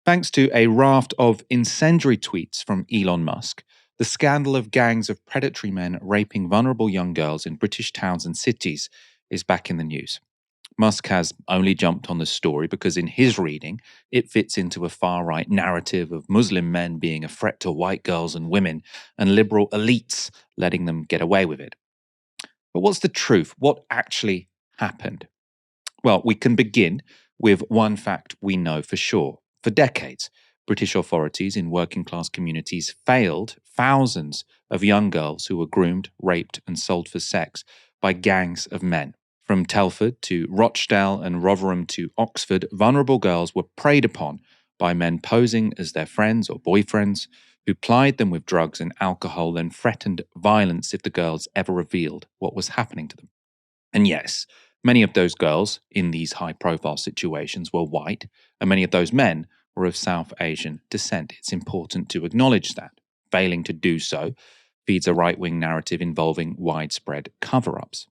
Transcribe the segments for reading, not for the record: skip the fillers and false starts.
Thanks to a raft of incendiary tweets from Elon Musk, the scandal of gangs of predatory men raping vulnerable young girls in British towns and cities is back in the news. Musk has only jumped on the story because, in his reading, it fits into a far right narrative of Muslim men being a threat to white girls and women, and liberal elites letting them get away with it. But what's the truth? What actually happened? Well, we can begin with one fact we know for sure. For decades, British authorities in working class communities failed thousands of young girls who were groomed, raped, and sold for sex by gangs of men. From Telford to Rochdale and Rotherham to Oxford, vulnerable girls were preyed upon by men posing as their friends or boyfriends, who plied them with drugs and alcohol and threatened violence if the girls ever revealed what was happening to them. And yes, many of those girls in these high-profile situations were white, and many of those men were of South Asian descent. It's important to acknowledge that. Failing to do so feeds a right-wing narrative involving widespread cover-ups.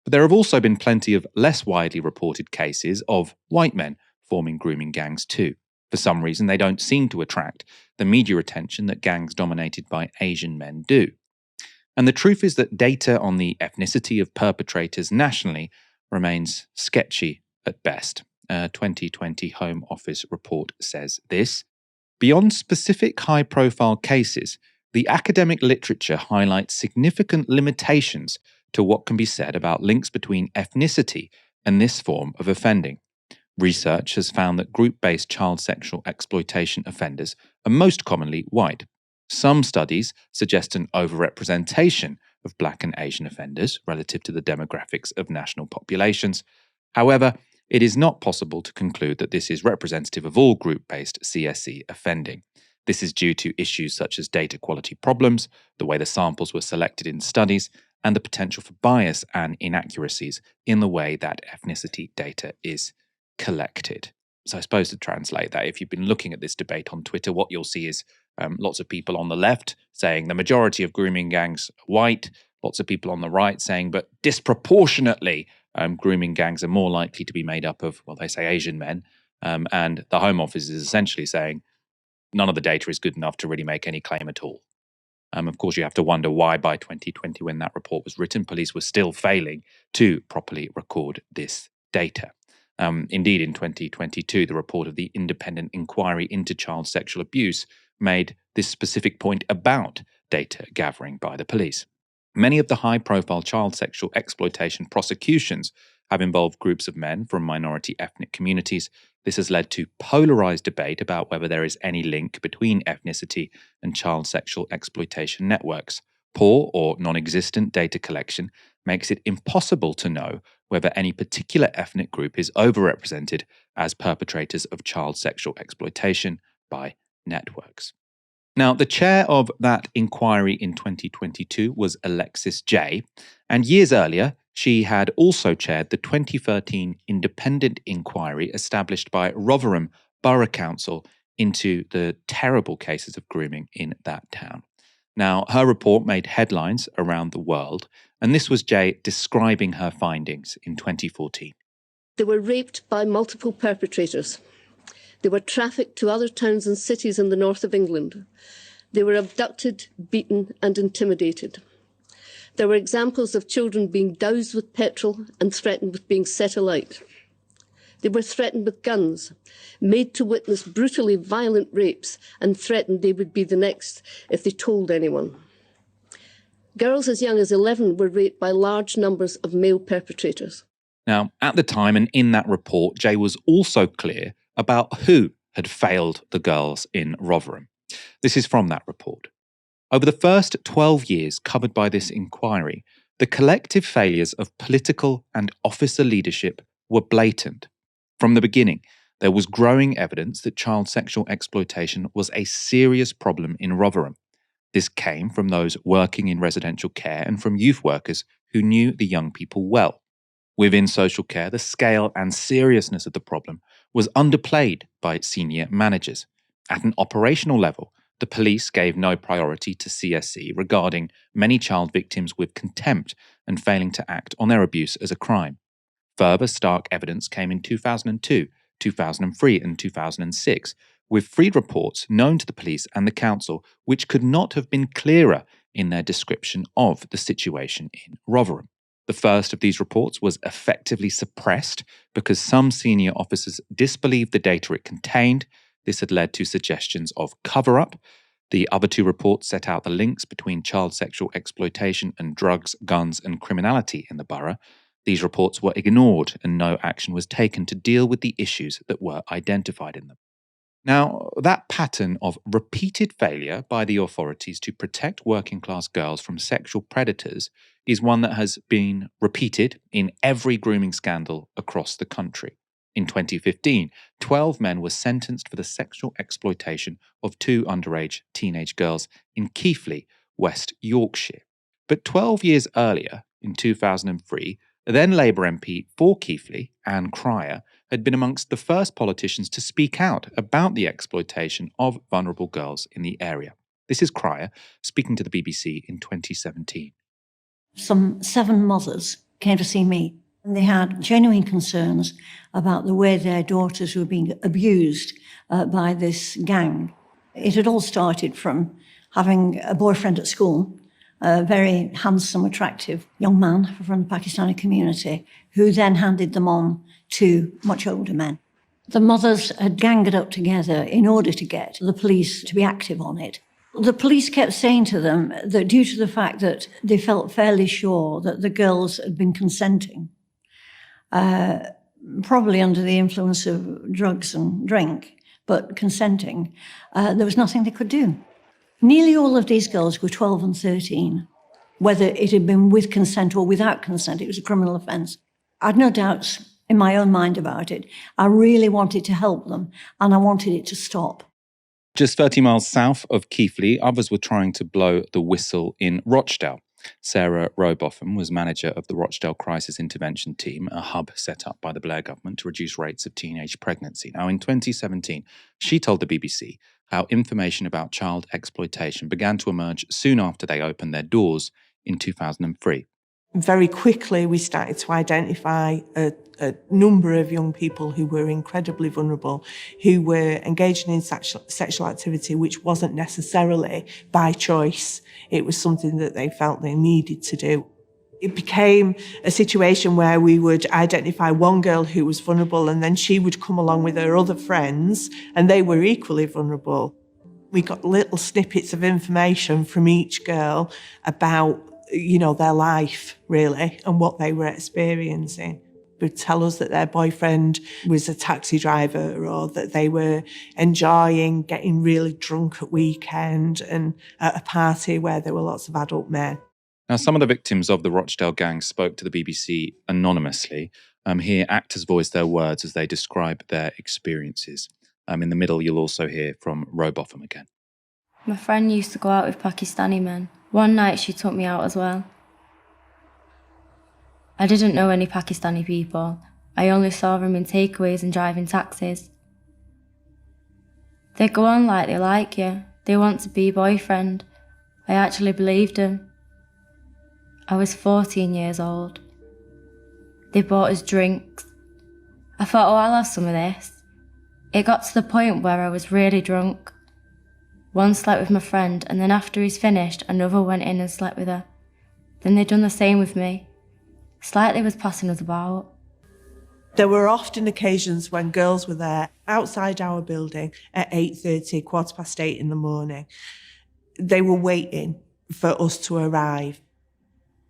But there have also been plenty of less widely reported cases of white men forming grooming gangs too. For some reason, they don't seem to attract the media attention that gangs dominated by Asian men do. And the truth is that data on the ethnicity of perpetrators nationally remains sketchy at best. A 2020 Home Office report says this. Beyond specific high-profile cases, the academic literature highlights significant limitations to what can be said about links between ethnicity and this form of offending. Research has found that group-based child sexual exploitation offenders are most commonly white. Some studies suggest an overrepresentation of Black and Asian offenders relative to the demographics of national populations. However, it is not possible to conclude that this is representative of all group-based CSE offending. This is due to issues such as data quality problems, the way the samples were selected in studies, and the potential for bias and inaccuracies in the way that ethnicity data is collected. So I suppose to translate that, if you've been looking at this debate on Twitter, what you'll see is lots of people on the left saying the majority of grooming gangs are white, lots of people on the right saying, but disproportionately, grooming gangs are more likely to be made up of, well, they say Asian men. And the Home Office is essentially saying none of the data is good enough to really make any claim at all. Of course, you have to wonder why by 2020, when that report was written, police were still failing to properly record this data. Indeed, in 2022, the report of the Independent Inquiry into Child Sexual Abuse made this specific point about data gathering by the police. Many of the high-profile child sexual exploitation prosecutions have involved groups of men from minority ethnic communities. This has led to polarized debate about whether there is any link between ethnicity and child sexual exploitation networks. Poor or non-existent data collection makes it impossible to know whether any particular ethnic group is overrepresented as perpetrators of child sexual exploitation by networks. Now, the chair of that inquiry in 2022 was Alexis Jay, and years earlier, she had also chaired the 2013 independent inquiry established by Rotherham Borough Council into the terrible cases of grooming in that town. Now, her report made headlines around the world, and this was Jay describing her findings in 2014. They were raped by multiple perpetrators. They were trafficked to other towns and cities in the north of England. They were abducted, beaten, and intimidated. There were examples of children being doused with petrol and threatened with being set alight. They were threatened with guns, made to witness brutally violent rapes, and threatened they would be the next if they told anyone. Girls as young as 11 were raped by large numbers of male perpetrators. Now, at the time and in that report, Jay was also clear about who had failed the girls in Rotherham. This is from that report. Over the first 12 years covered by this inquiry, the collective failures of political and officer leadership were blatant. From the beginning, there was growing evidence that child sexual exploitation was a serious problem in Rotherham. This came from those working in residential care and from youth workers who knew the young people well. Within social care, the scale and seriousness of the problem was underplayed by its senior managers. At an operational level, the police gave no priority to CSE regarding many child victims with contempt and failing to act on their abuse as a crime. Further stark evidence came in 2002, 2003 and 2006, with 3 reports known to the police and the council which could not have been clearer in their description of the situation in Rotherham. The first of these reports was effectively suppressed because some senior officers disbelieved the data it contained. This had led to suggestions of cover-up. The other 2 reports set out the links between child sexual exploitation and drugs, guns, and criminality in the borough. These reports were ignored and no action was taken to deal with the issues that were identified in them. Now, that pattern of repeated failure by the authorities to protect working class girls from sexual predators is one that has been repeated in every grooming scandal across the country. In 2015, 12 men were sentenced for the sexual exploitation of 2 underage teenage girls in Keighley, West Yorkshire. But 12 years earlier, in 2003, then Labour MP for Keighley, Anne Cryer, had been amongst the first politicians to speak out about the exploitation of vulnerable girls in the area. This is Cryer speaking to the BBC in 2017. Some 7 mothers came to see me, and they had genuine concerns about the way their daughters were being abused by this gang. It had all started from having a boyfriend at school, a very handsome, attractive young man from the Pakistani community, who then handed them on to much older men. The mothers had ganged up together in order to get the police to be active on it. The police kept saying to them that due to the fact that they felt fairly sure that the girls had been consenting, probably under the influence of drugs and drink, but consenting, there was nothing they could do. Nearly all of these girls were 12 and 13. Whether it had been with consent or without consent, it was a criminal offence. I had no doubts in my own mind about it. I really wanted to help them, and I wanted it to stop. Just 30 miles south of Keighley, others were trying to blow the whistle in Rochdale. Sarah Rowbotham was manager of the Rochdale Crisis Intervention Team, a hub set up by the Blair government to reduce rates of teenage pregnancy. Now, in 2017, she told the BBC how information about child exploitation began to emerge soon after they opened their doors in 2003. Very quickly, we started to identify a number of young people who were incredibly vulnerable, who were engaging in sexual activity which wasn't necessarily by choice. It was something that they felt they needed to do. It became a situation where we would identify one girl who was vulnerable, and then she would come along with her other friends, and they were equally vulnerable. We got little snippets of information from each girl about their life, really, and what they were experiencing. They would tell us that their boyfriend was a taxi driver, or that they were enjoying getting really drunk at weekend and at a party where there were lots of adult men. Now, some of the victims of the Rochdale gang spoke to the BBC anonymously. Here, actors voiced their words as they describe their experiences. In the middle, you'll also hear from Rowbotham again. My friend used to go out with Pakistani men. One night she took me out as well. I didn't know any Pakistani people. I only saw them in takeaways and driving taxis. They go on like they like you. They want to be your boyfriend. I actually believed them. I was 14 years old. They bought us drinks. I thought, I'll have some of this. It got to the point where I was really drunk. One slept with my friend, and then after he's finished, another went in and slept with her. Then they'd done the same with me. Slightly was passing us about. There were often occasions when girls were there outside our building at 8:30, 8:15 in the morning. They were waiting for us to arrive.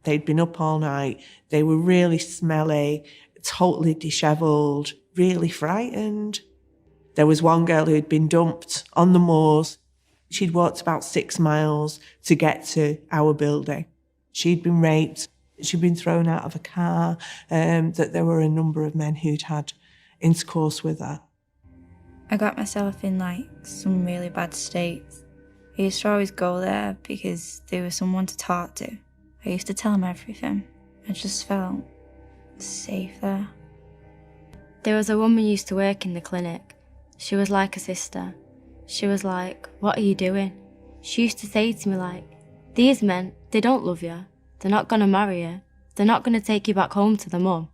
They'd been up all night. They were really smelly, totally dishevelled, really frightened. There was one girl who had been dumped on the moors. She'd walked about 6 miles to get to our building. She'd been raped. She'd been thrown out of a car, that there were a number of men who'd had intercourse with her. I got myself in some really bad states. I used to always go there because there was someone to talk to. I used to tell them everything. I just felt safe there. There was a woman who used to work in the clinic. She was like a sister. She was like, "What are you doing?" She used to say to me "These men, they don't love you. They're not going to marry you. They're not going to take you back home to the mum.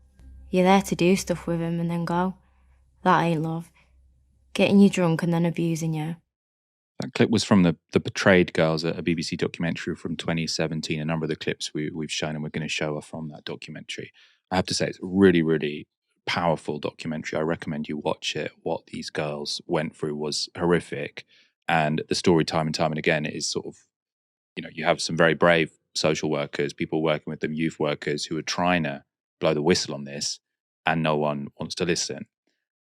You're there to do stuff with them and then go. That ain't love. getting you drunk and then abusing you. That clip was from the Betrayed Girls, a BBC documentary from 2017. A number of the clips we've shown and we're going to show are from that documentary. I have to say, it's a really, really powerful documentary. I recommend you watch it. What these girls went through was horrific. And the story, time and time and again, is sort of, you have some very brave social workers, people working with them, youth workers who are trying to blow the whistle on this, and no one wants to listen.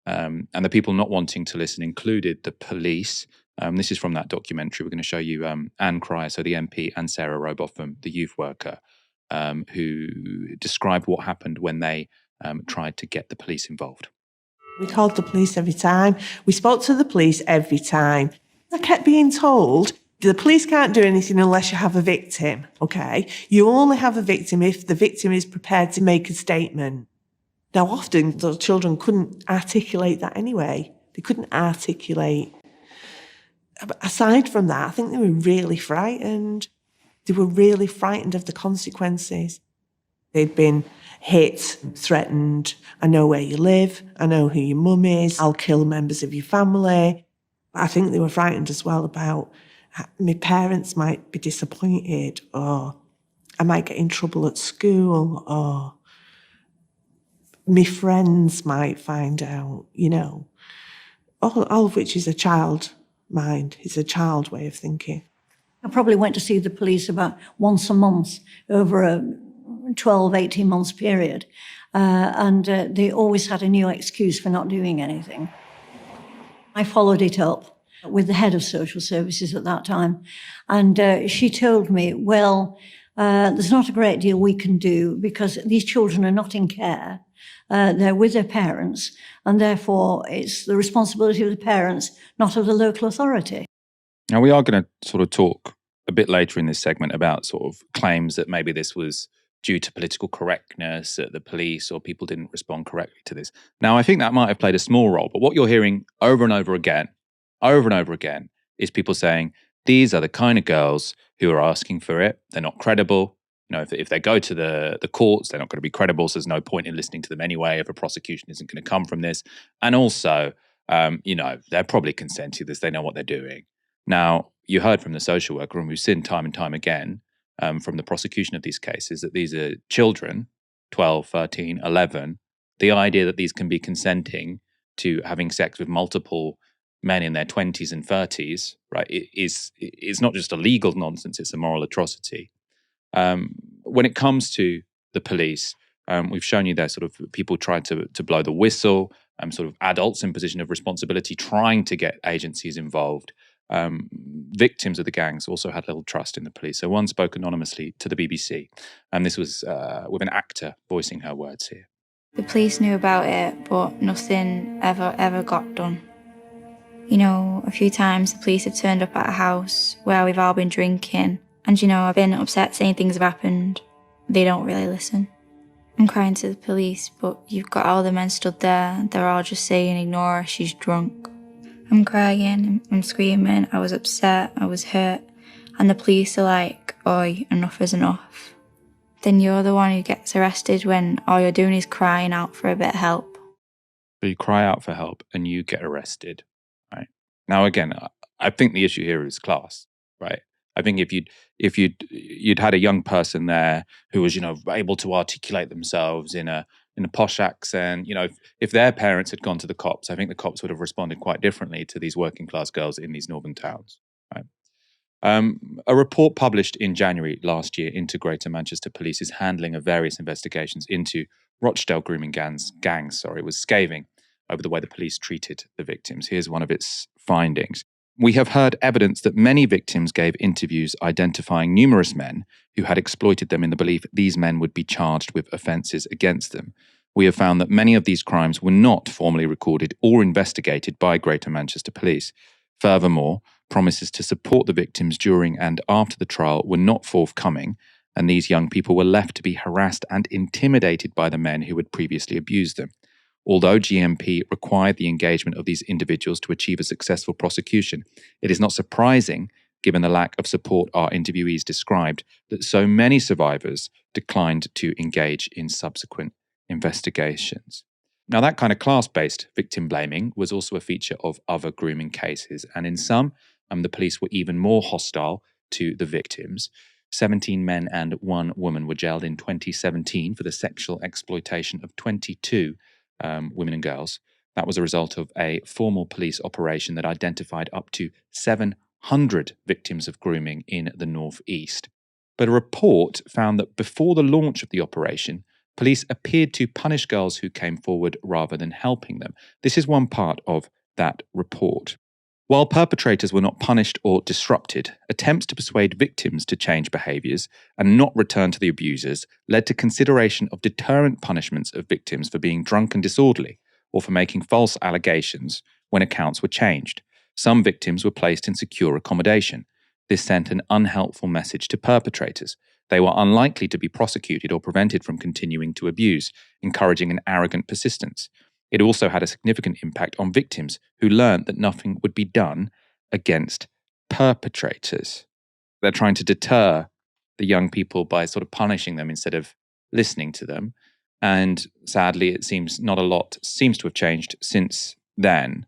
And the people not wanting to listen included the police. This is from that documentary. We're going to show you Anne Cryer, so the MP, and Sarah Robotham, the youth worker, who described what happened when they tried to get the police involved. We called the police every time. We spoke to the police every time. I kept being told, the police can't do anything unless you have a victim, okay? You only have a victim if the victim is prepared to make a statement. Now, often the children couldn't articulate that anyway. They couldn't articulate. Aside from that, I think they were really frightened. They were really frightened of the consequences. They'd been hit, threatened. I know where you live. I know who your mum is. I'll kill members of your family. I think they were frightened as well about my parents might be disappointed, or I might get in trouble at school, or my friends might find out, all of which is a child mind. It's a child way of thinking. I probably went to see the police about once a month over a 12, 18 months period. And they always had a new excuse for not doing anything. I followed it up with the head of social services at that time. And she told me, well, there's not a great deal we can do because these children are not in care. They're with their parents, and therefore it's the responsibility of the parents, not of the local authority. Now, we are going to sort of talk a bit later in this segment about sort of claims that maybe this was due to political correctness at the police, or people didn't respond correctly to this. Now, I think that might have played a small role, but what you're hearing over and over again, is people saying, these are the kind of girls who are asking for it. They're not credible. If they go to the courts, they're not going to be credible, so there's no point in listening to them anyway if a prosecution isn't going to come from this. And also, they're probably consenting this. They know what they're doing. Now, you heard from the social worker, and we've seen time and time again from the prosecution of these cases that these are children, 12, 13, 11. The idea that these can be consenting to having sex with multiple men in their 20s and 30s, right, is not just a legal nonsense, it's a moral atrocity. When it comes to the police, we've shown you there sort of people trying to blow the whistle, sort of adults in position of responsibility trying to get agencies involved. Victims of the gangs also had little trust in the police. So one spoke anonymously to the BBC, and this was with an actor voicing her words here. The police knew about it, but nothing ever got done. A few times the police have turned up at a house where we've all been drinking, and I've been upset saying things have happened. They don't really listen. I'm crying to the police, but you've got all the men stood there. They're all just saying, ignore her, she's drunk. I'm crying, I'm screaming, I was upset, I was hurt. And the police are like, oi, enough is enough. Then you're the one who gets arrested when all you're doing is crying out for a bit of help. So you cry out for help and you get arrested, right? Now, again, I think the issue here is class, right? I think if you'd had a young person there who was, able to articulate themselves in a posh accent, if their parents had gone to the cops, I think the cops would have responded quite differently to these working class girls in these northern towns, right? A report published in January last year into Greater Manchester Police's handling of various investigations into Rochdale grooming gangs was scathing over the way the police treated the victims. Here's one of its findings. We have heard evidence that many victims gave interviews identifying numerous men who had exploited them in the belief these men would be charged with offences against them. We have found that many of these crimes were not formally recorded or investigated by Greater Manchester Police. Furthermore, promises to support the victims during and after the trial were not forthcoming, and these young people were left to be harassed and intimidated by the men who had previously abused them. Although GMP required the engagement of these individuals to achieve a successful prosecution, it is not surprising, given the lack of support our interviewees described, that so many survivors declined to engage in subsequent investigations. Now, that kind of class-based victim blaming was also a feature of other grooming cases, and in some, the police were even more hostile to the victims. 17 men and 1 woman were jailed in 2017 for the sexual exploitation of 22 women and girls. That was a result of a formal police operation that identified up to 700 victims of grooming in the northeast. But a report found that before the launch of the operation, police appeared to punish girls who came forward rather than helping them. This is one part of that report. While perpetrators were not punished or disrupted, attempts to persuade victims to change behaviours and not return to the abusers led to consideration of deterrent punishments of victims for being drunk and disorderly or for making false allegations when accounts were changed. Some victims were placed in secure accommodation. This sent an unhelpful message to perpetrators. They were unlikely to be prosecuted or prevented from continuing to abuse, encouraging an arrogant persistence. It also had a significant impact on victims who learned that nothing would be done against perpetrators. They're trying to deter the young people by sort of punishing them instead of listening to them. And sadly, it seems not a lot seems to have changed since then.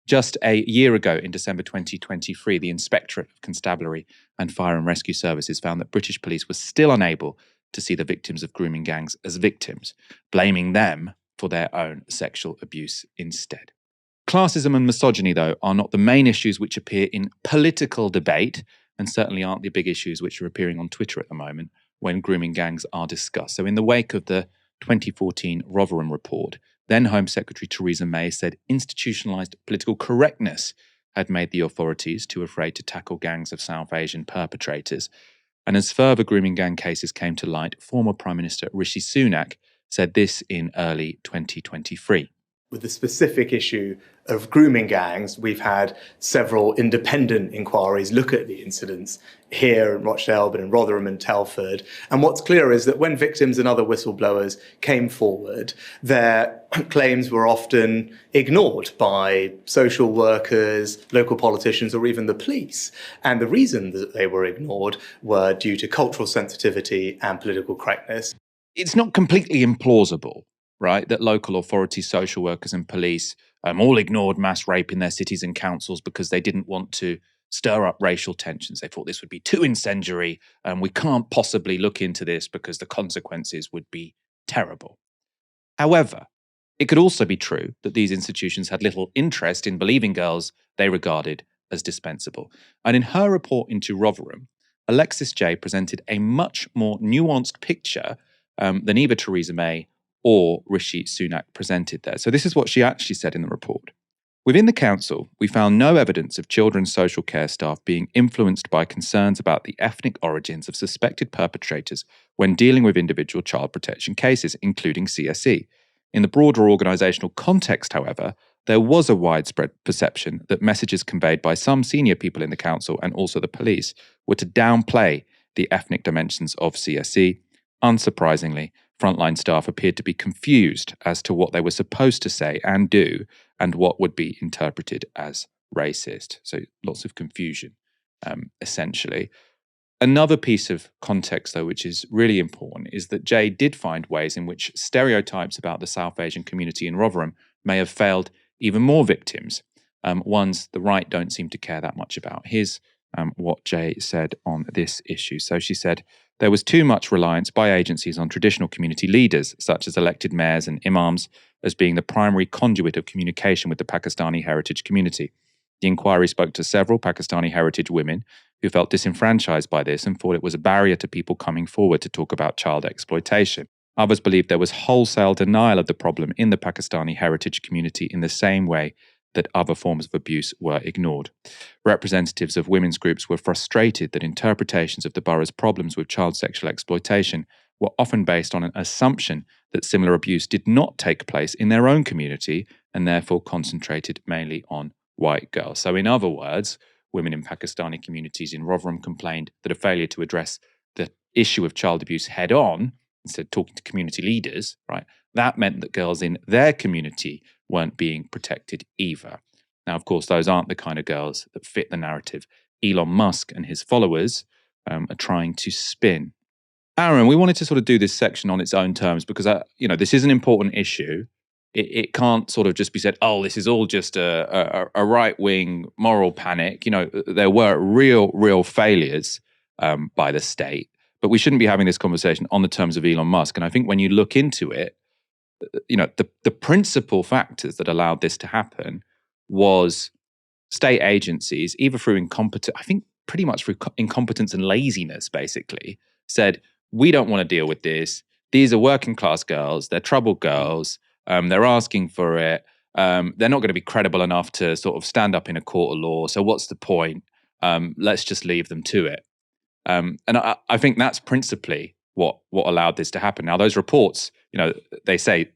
Just a year ago, in December 2023, the Inspectorate of Constabulary and Fire and Rescue Services found that British police were still unable to see the victims of grooming gangs as victims, blaming them for their own sexual abuse instead. Classism and misogyny, though, are not the main issues which appear in political debate, and certainly aren't the big issues which are appearing on Twitter at the moment when grooming gangs are discussed. So in the wake of the 2014 Rotherham report, then Home Secretary Theresa May said institutionalised political correctness had made the authorities too afraid to tackle gangs of South Asian perpetrators. And as further grooming gang cases came to light, former Prime Minister Rishi Sunak said this in early 2023. With the specific issue of grooming gangs, we've had several independent inquiries look at the incidents here in Rochdale, but in Rotherham and Telford. And what's clear is that when victims and other whistleblowers came forward, their claims were often ignored by social workers, local politicians, or even the police. And the reason that they were ignored were due to cultural sensitivity and political correctness. It's not completely implausible, right, that local authorities, social workers and police all ignored mass rape in their cities and councils because they didn't want to stir up racial tensions. They thought this would be too incendiary and we can't possibly look into this because the consequences would be terrible. However, it could also be true that these institutions had little interest in believing girls they regarded as dispensable. And in her report into Rotherham, Alexis Jay presented a much more nuanced picture than either Theresa May or Rishi Sunak presented there. So this is what she actually said in the report. Within the council, we found no evidence of children's social care staff being influenced by concerns about the ethnic origins of suspected perpetrators when dealing with individual child protection cases, including CSE. In the broader organisational context, however, there was a widespread perception that messages conveyed by some senior people in the council and also the police were to downplay the ethnic dimensions of CSE. Unsurprisingly, frontline staff appeared to be confused as to what they were supposed to say and do and what would be interpreted as racist. So lots of confusion, essentially. Another piece of context, though, which is really important, is that Jay did find ways in which stereotypes about the South Asian community in Rotherham may have failed even more victims, ones the right don't seem to care that much about. Here's what Jay said on this issue. So she said, there was too much reliance by agencies on traditional community leaders, such as elected mayors and imams, as being the primary conduit of communication with the Pakistani heritage community. The inquiry spoke to several Pakistani heritage women who felt disenfranchised by this and thought it was a barrier to people coming forward to talk about child exploitation. Others believed there was wholesale denial of the problem in the Pakistani heritage community in the same way that other forms of abuse were ignored. Representatives of women's groups were frustrated that interpretations of the borough's problems with child sexual exploitation were often based on an assumption that similar abuse did not take place in their own community and therefore concentrated mainly on white girls. So in other words, women in Pakistani communities in Rotherham complained that a failure to address the issue of child abuse head on, instead of talking to community leaders, right, that meant that girls in their community weren't being protected either. Now, of course, those aren't the kind of girls that fit the narrative Elon Musk and his followers are trying to spin. Aaron, we wanted to sort of do this section on its own terms because, this is an important issue. it can't sort of just be said, oh, this is all just a right-wing moral panic. There were real failures by the state, but we shouldn't be having this conversation on the terms of Elon Musk. And I think when you look into it, the principal factors that allowed this to happen was state agencies, either through I think pretty much through incompetence and laziness, basically, said, we don't want to deal with this. These are working class girls. They're troubled girls. They're asking for it. They're not going to be credible enough to sort of stand up in a court of law. So what's the point? Let's just leave them to it. And I think that's principally what allowed this to happen. Now, those reports, they say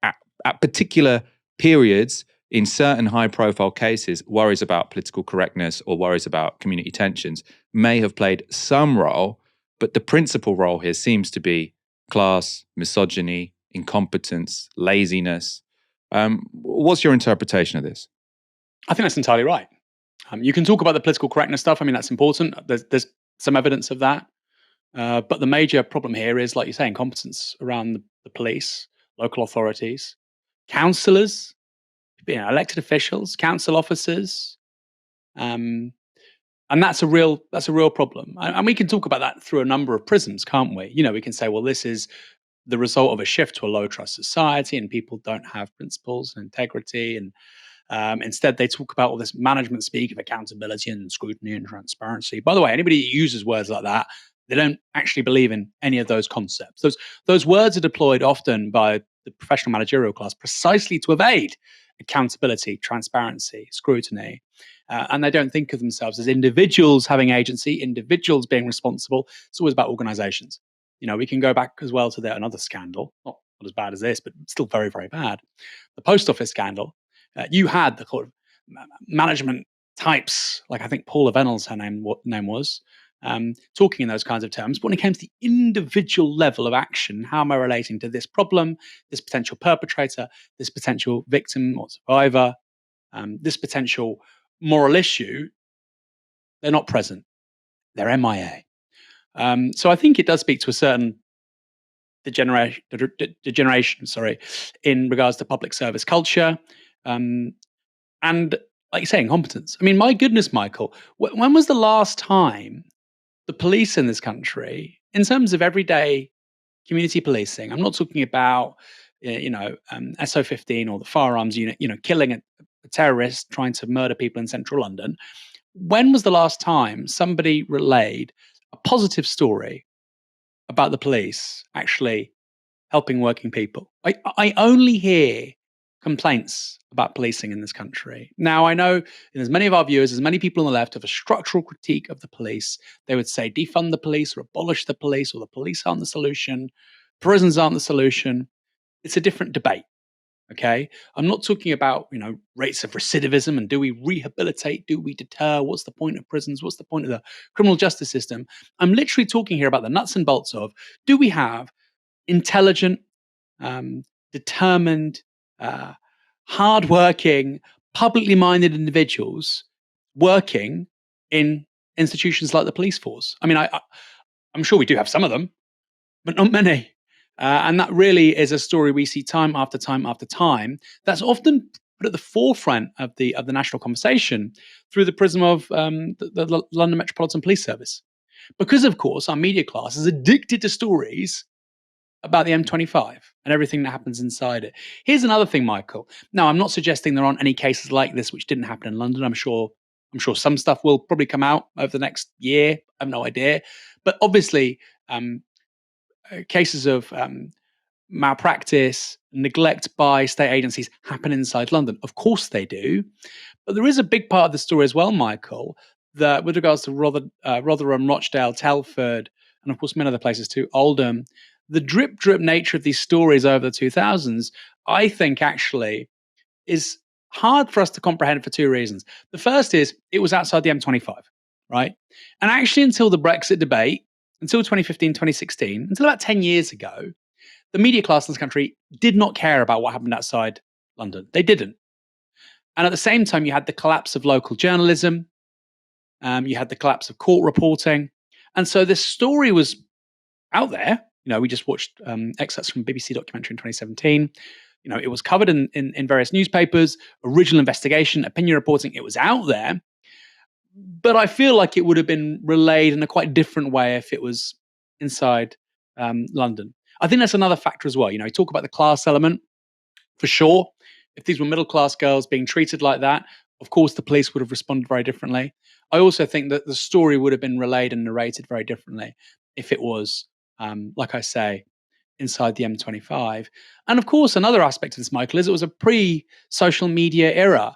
at particular periods, in certain high-profile cases, worries about political correctness or worries about community tensions may have played some role, but the principal role here seems to be class, misogyny, incompetence, laziness. What's your interpretation of this? I think that's entirely right. You can talk about the political correctness stuff. I mean, that's important. There's some evidence of that. But the major problem here is, like you say, incompetence around the police, local authorities, councillors, elected officials, council officers, and that's a real problem. And we can talk about that through a number of prisms, can't we? We can say, well, this is the result of a shift to a low trust society, and people don't have principles and integrity, and instead they talk about all this management speak of accountability and scrutiny and transparency. By the way, anybody that uses words like that, they don't actually believe in any of those concepts. Those words are deployed often by the professional managerial class precisely to evade accountability, transparency, scrutiny. And they don't think of themselves as individuals having agency, individuals being responsible. It's always about organizations. We can go back as well to another scandal, not as bad as this, but still very, very bad. The post office scandal. You had the sort of management types, like I think Paula Vennell's her name was, talking in those kinds of terms. But when it came to the individual level of action, how am I relating to this problem, this potential perpetrator, this potential victim or survivor, this potential moral issue, they're not present. They're MIA. So I think it does speak to a certain degeneration, in regards to public service culture. And like you say, incompetence. I mean, my goodness, Michael, when was the last time the police in this country, in terms of everyday community policing, I'm not talking about, SO15 or the firearms unit, killing a terrorist trying to murder people in central London. When was the last time somebody relayed a positive story about the police actually helping working people? I only hear complaints about policing in this country. Now, I know as many of our viewers, as many people on the left have a structural critique of the police. They would say defund the police or abolish the police, or the police aren't the solution, prisons aren't the solution. It's a different debate. Okay, I'm not talking about rates of recidivism and do we rehabilitate, do we deter, what's the point of prisons, what's the point of the criminal justice system. I'm literally talking here about the nuts and bolts of, do we have intelligent, determined, hardworking, publicly minded individuals working in institutions like the police force? I mean, I'm sure we do have some of them, but not many. And that really is a story we see time after time after time. That's often put at the forefront of the national conversation through the prism of the London Metropolitan Police Service, because of course our media class is addicted to stories about the M25 and everything that happens inside it. Here's another thing, Michael. Now, I'm not suggesting there aren't any cases like this which didn't happen in London. I'm sure some stuff will probably come out over the next year. I have no idea, but obviously. Cases of malpractice, neglect by state agencies happen inside London. Of course they do. But there is a big part of the story as well, Michael, that with regards to Rotherham, Rochdale, Telford, and of course many other places too, Oldham, the drip nature of these stories over the 2000s, I think actually is hard for us to comprehend for two reasons. The first is it was outside the M25, right? And actually until the Brexit debate, until 2015, 2016, until about 10 years ago, the media class in this country did not care about what happened outside London. They didn't. And at the same time, you had the collapse of local journalism. You had the collapse of court reporting. And so this story was out there. We just watched excerpts from a BBC documentary in 2017. it was covered in various newspapers, original investigation, opinion reporting. It was out there, but I feel like it would have been relayed in a quite different way if it was inside London. I think that's another factor as well. You talk about the class element for sure. If these were middle class girls being treated like that, of course the police would have responded very differently. I also think that the story would have been relayed and narrated very differently if it was, like I say, inside the M25. And of course, another aspect of this, Michael, is it was a pre-social media era.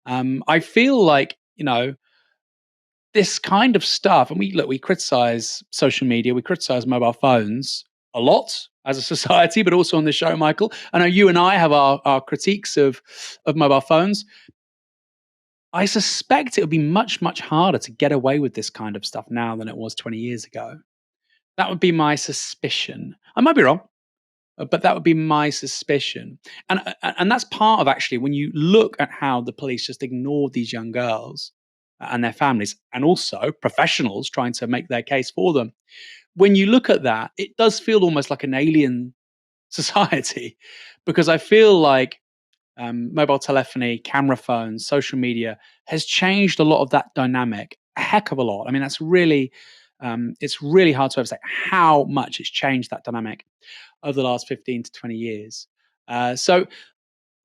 I feel like, this kind of stuff, and we criticize social media, we criticize mobile phones a lot as a society, but also on this show, Michael. I know you and I have our critiques of mobile phones. I suspect it would be much, much harder to get away with this kind of stuff now than it was 20 years ago. That would be my suspicion. I might be wrong, but that would be my suspicion. And that's part of, actually, when you look at how the police just ignored these young girls and their families, and also professionals trying to make their case for them. When you look at that, it does feel almost like an alien society, because I feel like mobile telephony, camera phones, social media has changed a lot of that dynamic, a heck of a lot. I mean, it's really hard to overstate how much it's changed that dynamic over the last 15 to 20 years. So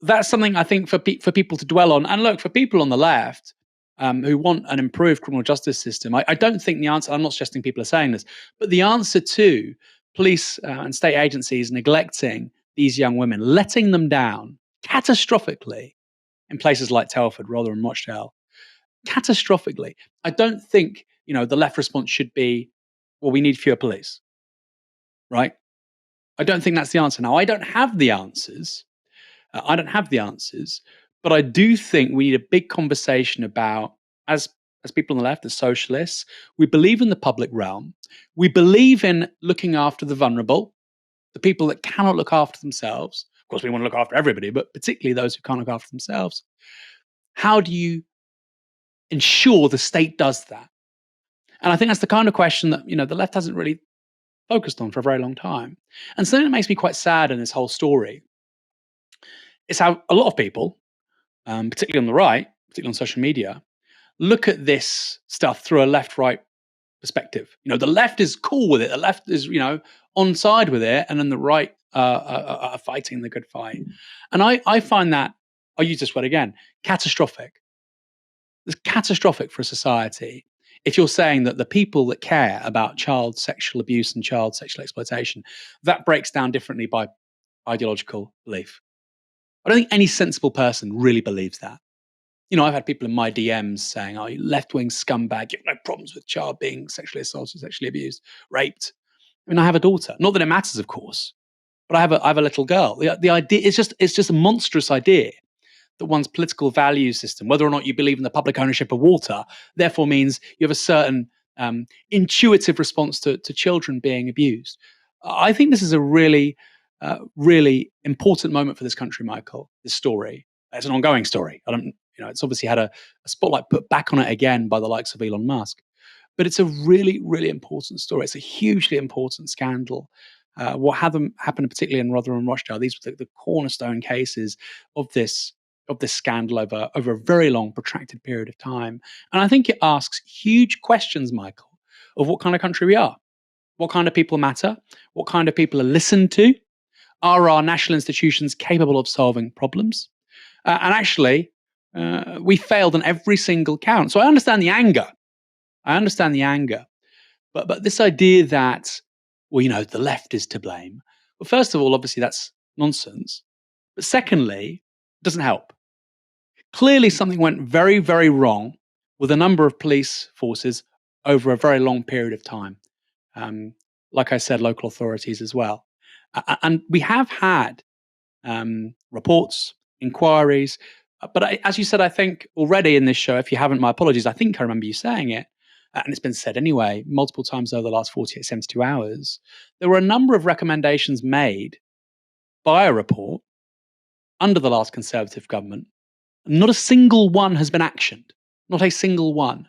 that's something I think for people to dwell on. And look, for people on the left who want an improved criminal justice system, I don't think the answer, I'm not suggesting people are saying this, but the answer to police and state agencies neglecting these young women, letting them down catastrophically in places like Telford, Rotherham, Rochdale, catastrophically. I don't think, the left response should be, well, we need fewer police, right? I don't think that's the answer. Now, I don't have the answers. But I do think we need a big conversation about, as people on the left, as socialists, we believe in the public realm. We believe in looking after the vulnerable, the people that cannot look after themselves. Of course, we want to look after everybody, but particularly those who can't look after themselves. How do you ensure the state does that? And I think that's the kind of question that, the left hasn't really focused on for a very long time. And something that makes me quite sad in this whole story is how a lot of people, particularly on the right, particularly on social media, look at this stuff through a left-right perspective. The left is cool with it. The left is, on side with it, and then the right are fighting the good fight. And I find that, I'll use this word again, catastrophic. It's catastrophic for a society if you're saying that the people that care about child sexual abuse and child sexual exploitation, that breaks down differently by ideological belief. I don't think any sensible person really believes that. I've had people in my DMs saying, "Oh, you left-wing scumbag, you have no problems with child being sexually assaulted, sexually abused, raped." I mean, I have a daughter. Not that it matters, of course, but I have a little girl. The idea is it's just a monstrous idea that one's political value system, whether or not you believe in the public ownership of water, therefore means you have a certain intuitive response to children being abused. I think this is a really important moment for this country, Michael, this story. It's an ongoing story. It's obviously had a spotlight put back on it again by the likes of Elon Musk. But it's a really, really important story. It's a hugely important scandal. What happened particularly in Rotherham and Rochdale, these were the cornerstone cases of this scandal over a very long, protracted period of time. And I think it asks huge questions, Michael, of what kind of country we are. What kind of people matter? What kind of people are listened to? Are our national institutions capable of solving problems? And actually, we failed on every single count. So I understand the anger. But this idea that, the left is to blame. Well, first of all, obviously that's nonsense. But secondly, it doesn't help. Clearly something went very, very wrong with a number of police forces over a very long period of time. Like I said, local authorities as well. And we have had reports, inquiries, but as you said, I think already in this show, if you haven't, my apologies, I think I remember you saying it, and it's been said anyway, multiple times over the last 48, 72 hours, there were a number of recommendations made by a report under the last Conservative government. Not a single one has been actioned, not a single one.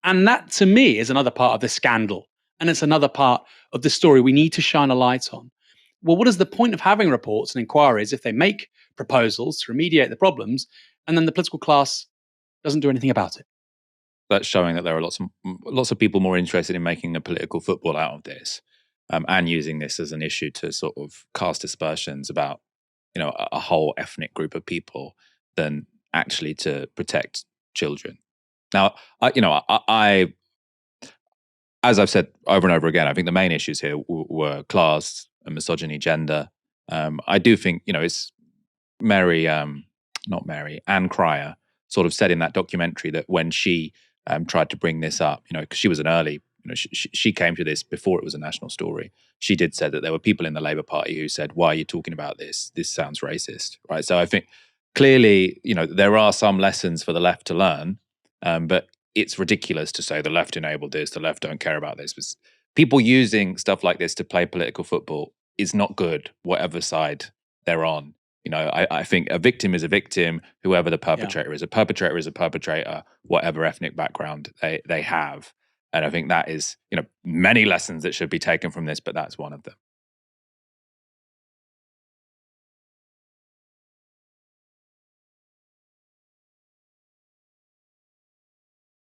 And that, to me, is another part of this scandal. And it's another part of the story we need to shine a light on. Well, what is the point of having reports and inquiries if they make proposals to remediate the problems, and then the political class doesn't do anything about it. That's showing that there are lots of people more interested in making a political football out of this, and using this as an issue to sort of cast aspersions about, a whole ethnic group of people than actually to protect children. Now, I as I've said over and over again, I think the main issues here were class and misogyny, gender. I do think, it's Anne Cryer sort of said in that documentary that when she tried to bring this up, because she was an early, she came to this before it was a national story. She did say that there were people in the Labour Party who said, "Why are you talking about this? This sounds racist," right? So I think clearly, there are some lessons for the left to learn, but it's ridiculous to say the left enabled this, the left don't care about this. But people using stuff like this to play political football is not good, whatever side they're on. I think a victim is a victim, whoever the perpetrator is. A perpetrator is a perpetrator, whatever ethnic background they have. And I think that is, many lessons that should be taken from this, but that's one of them.